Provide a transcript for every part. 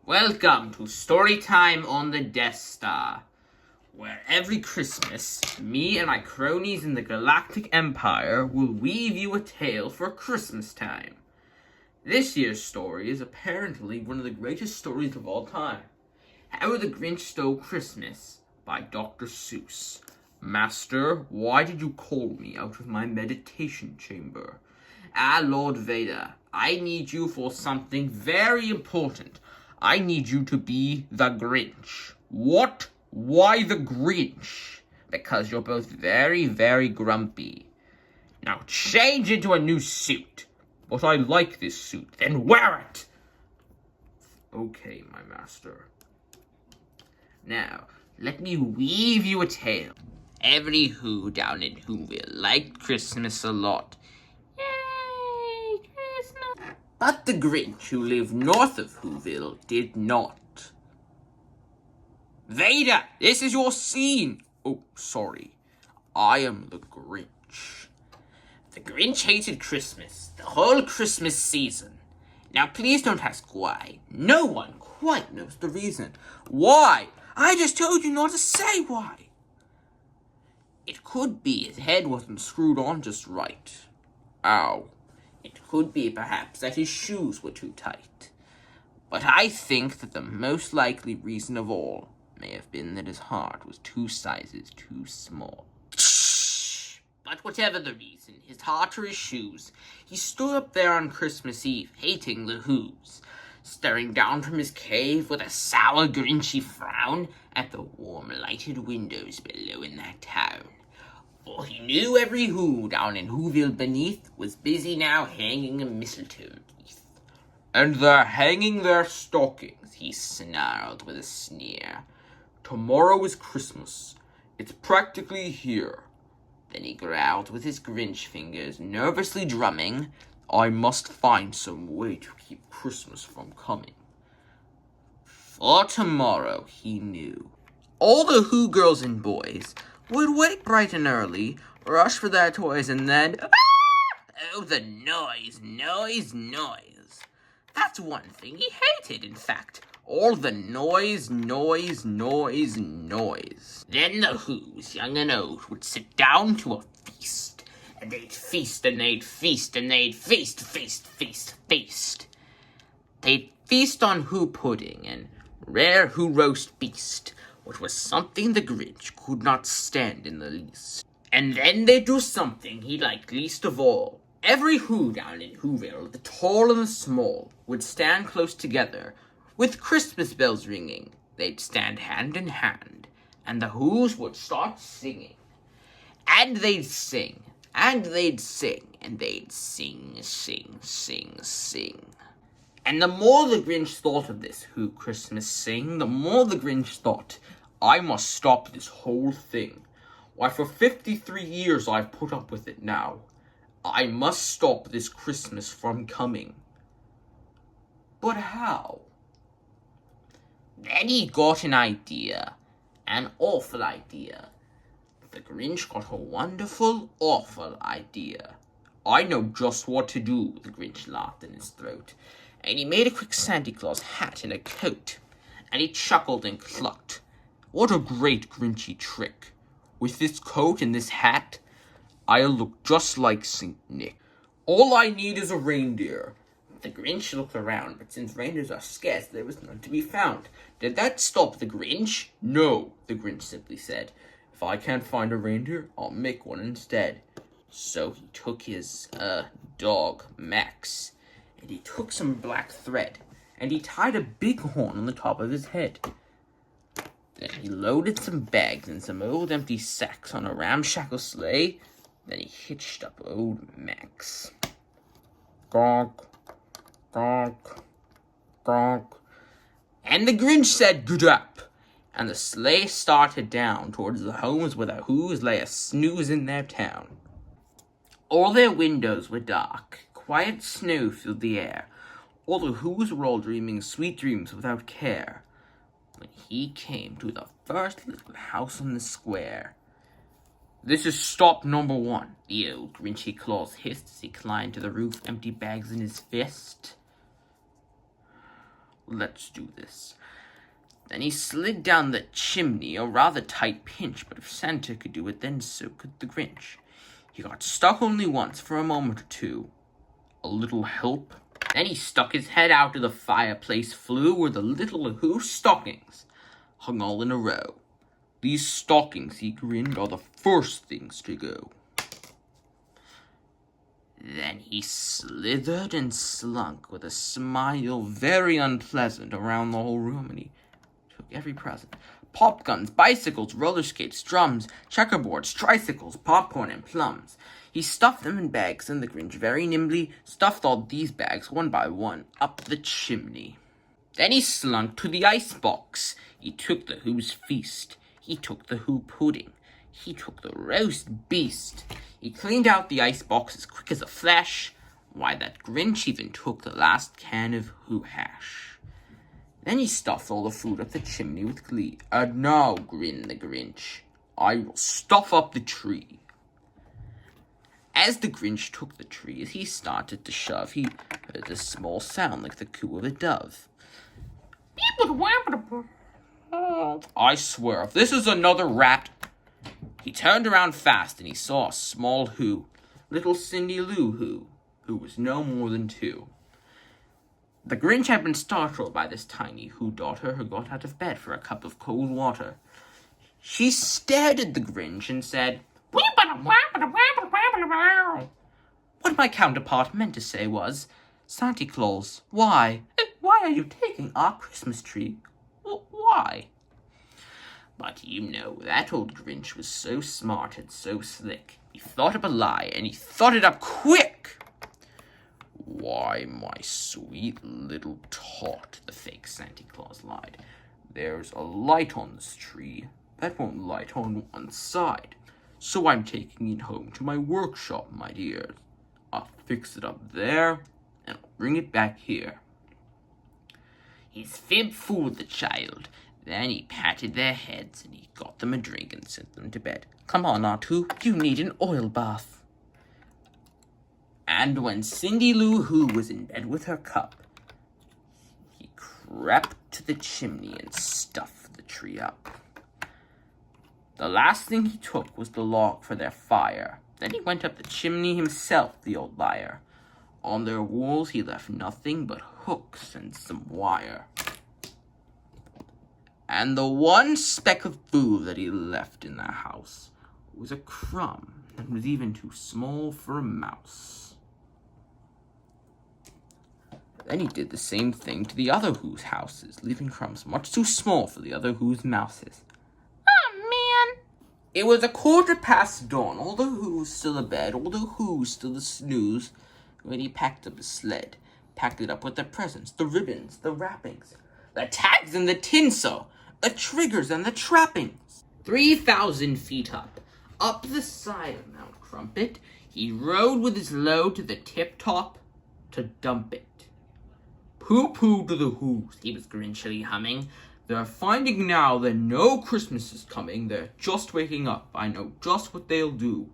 Welcome to Storytime on the Death Star, where every Christmas, me and my cronies in the Galactic Empire will weave you a tale for Christmas time. This year's story is apparently one of the greatest stories of all time. How the Grinch Stole Christmas by Dr. Seuss. Master, why did you call me out of my meditation chamber? Lord Vader, I need you for something very important. I need you to be the Grinch. What? Why the Grinch? Because you're both very, very grumpy. Now change into a new suit. But I like this suit. Then wear it! Okay, my master. Now, let me weave you a tale. Every Who down in Whoville liked Christmas a lot. Yay, Christmas! But the Grinch, who lived north of Whoville, did not. Vader, this is your scene! Oh, sorry. I am the Grinch. The Grinch hated Christmas, the whole Christmas season. Now please don't ask why. No one quite knows the reason. Why? I just told you not to say why. It could be his head wasn't screwed on just right. Ow. It could be, perhaps, that his shoes were too tight. But I think that the most likely reason of all may have been that his heart was 2 sizes too small. But whatever the reason, his heart or his shoes, he stood up there on Christmas Eve, hating the Whos, staring down from his cave with a sour, grinchy frown at the warm, lighted windows below in that town. For he knew every Who down in Whoville beneath was busy now hanging a mistletoe wreath. And they're hanging their stockings, he snarled with a sneer. Tomorrow is Christmas. It's practically here. Then he growled with his Grinch fingers, nervously drumming, I must find some way to keep Christmas from coming. For tomorrow, he knew, all the Who girls and boys would wake bright and early, rush for their toys, and then... Oh, the noise. That's one thing he hated, in fact. All the noise. Then the Whos, young and old, would sit down to a feast. And they'd feast, and they'd feast, and they'd feast. They'd feast on Who pudding and rare Who roast beast, which was something the Grinch could not stand in the least. And then they'd do something he liked least of all. Every Who down in Whoville, the tall and the small, would stand close together. With Christmas bells ringing, they'd stand hand in hand, and the Whos would start singing. And they'd sing, and they'd sing, and they'd sing. And the more the Grinch thought of this Who Christmas sing, the more the Grinch thought, I must stop this whole thing. Why, for 53 years I've put up with it now. I must stop this Christmas from coming. But how? Then he got an idea. An awful idea. The Grinch got a wonderful, awful idea. I know just what to do, the Grinch laughed in his throat. And he made a quick Santa Claus hat and a coat. And he chuckled and clucked. What a great Grinchy trick. With this coat and this hat, I'll look just like St. Nick. All I need is a reindeer. The Grinch looked around, but since reindeers are scarce, there was none to be found. Did that stop the Grinch? No, the Grinch simply said. If I can't find a reindeer, I'll make one instead. So he took his, dog, Max, and he took some black thread, and he tied a big horn on the top of his head. Then he loaded some bags and some old empty sacks on a ramshackle sleigh. Then he hitched up old Max. Gonk, gonk, gonk. And the Grinch said, "Good up!" And the sleigh started down towards the homes where the Whos lay a-snooze in their town. All their windows were dark. Quiet snow filled the air. All the Whos were all dreaming sweet dreams without care. When he came to the first little house on the square. This is stop number 1, the old Grinchy Claus hissed as he climbed to the roof, empty bags in his fist. let's do this. Then he slid down the chimney, a rather tight pinch, but if Santa could do it, then so could the Grinch. He got stuck only once for a moment or two. A little help. Then he stuck his head out of the fireplace flue where the little Who stockings hung all in a row. These stockings, he grinned, are the first things to go. Then he slithered and slunk with a smile very unpleasant around the whole room, and he took every present. Pop guns, bicycles, roller skates, drums, checkerboards, tricycles, popcorn, and plums. He stuffed them in bags, and the Grinch very nimbly stuffed all these bags, one by one, up the chimney. Then he slunk to the icebox. He took the Who's feast. He took the Who pudding. He took the roast beast. He cleaned out the icebox as quick as a flash. Why, that Grinch even took the last can of Who hash. Then he stuffed all the food up the chimney with glee. And now, grinned the Grinch, I will stuff up the tree. As the Grinch took the tree, as he started to shove, he heard a small sound like the coo of a dove. I swear, if this is another rat. He turned around fast, and he saw a small Who, little Cindy Lou who was no more than 2. The Grinch had been startled by this tiny Who daughter who got out of bed for a cup of cold water. She stared at the Grinch and said, What my counterpart meant to say was, Santa Claus, why? Why are you taking our Christmas tree? Why? But you know, that old Grinch was so smart and so slick. He thought up a lie, and he thought it up quick. Why, my sweet little tot, the fake Santa Claus lied. There's a light on this tree that won't light on one side. So I'm taking it home to my workshop, my dears. I'll fix it up there, and I'll bring it back here. His fib fooled the child. Then he patted their heads, and he got them a drink and sent them to bed. Come on, Aunt, you need an oil bath. And when Cindy Lou Who was in bed with her cup, he crept to the chimney and stuffed the tree up. The last thing he took was the log for their fire. Then he went up the chimney himself, the old liar. On their walls he left nothing but hooks and some wire. And the one speck of food that he left in their house was a crumb that was even too small for a mouse. Then he did the same thing to the other Who's houses, leaving crumbs much too small for the other Who's mouses. Oh, man! It was 1:15 dawn, all the Who's still abed, all the Who's still a snooze, when he packed up his sled, packed it up with the presents, the ribbons, the wrappings, the tags and the tinsel, the triggers and the trappings. 3,000 feet up the side of Mount Crumpet, he rode with his load to the tip-top to dump it. Pooh-pooh to the Who's, he was grinchily humming. They're finding now that no Christmas is coming. They're just waking up. I know just what they'll do.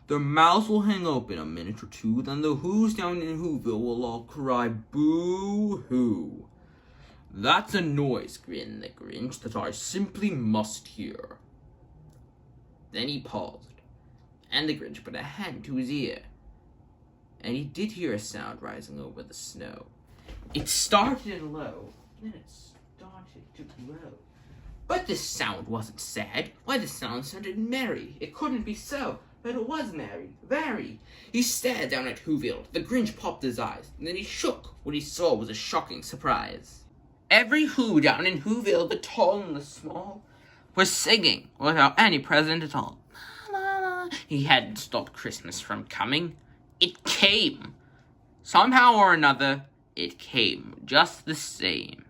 Their mouths will hang open a minute or two, then the Who's down in Whoville will all cry boo-hoo. That's a noise, grinned the Grinch, that I simply must hear. Then he paused, and the Grinch put a hand to his ear, and he did hear a sound rising over the snow. It started low, then it started to grow. But this sound wasn't sad. Why, the sound sounded merry. It couldn't be so, but it was merry, very. He stared down at Whoville. The Grinch popped his eyes, and then he shook. What he saw was a shocking surprise. Every Who down in Whoville, the tall and the small, was singing without any present at all. He hadn't stopped Christmas from coming. It came. Somehow or another, it came just the same.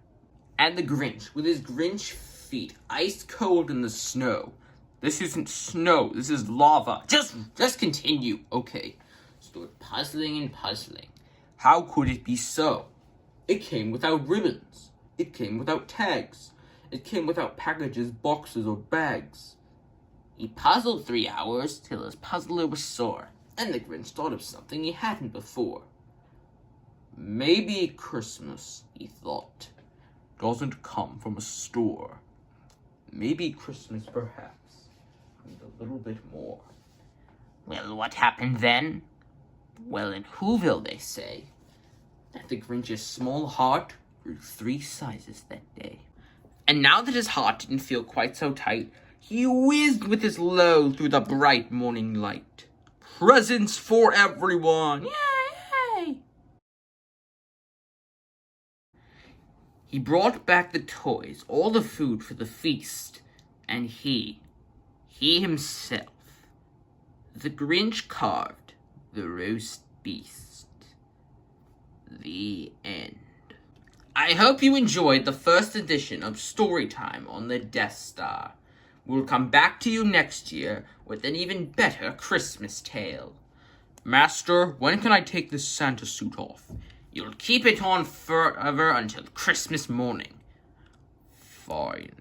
And the Grinch, with his Grinch feet ice cold in the snow. This isn't snow, this is lava. Just continue. Okay. Stood puzzling and puzzling. How could it be so? It came without ribbons. It came without tags. It came without packages, boxes, or bags. He puzzled 3 hours till his puzzler was sore, and the Grinch thought of something he hadn't before. Maybe Christmas, he thought. doesn't come from a store. Maybe Christmas, perhaps, and a little bit more. Well, what happened then? Well, in Whoville, they say that the Grinch's small heart grew 3 sizes that day. And now that his heart didn't feel quite so tight, he whizzed with his load through the bright morning light. Presents for everyone! Yay! He brought back the toys, all the food for the feast, and he himself, the Grinch, carved the roast beast. The end. I hope you enjoyed the first edition of Storytime on the Death Star. We'll come back to you next year with an even better Christmas tale. Master, when can I take this Santa suit off? You'll keep it on forever until Christmas morning. Fine.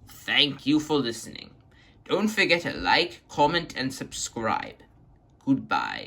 Thank you for listening. Don't forget to like, comment, and subscribe. Goodbye.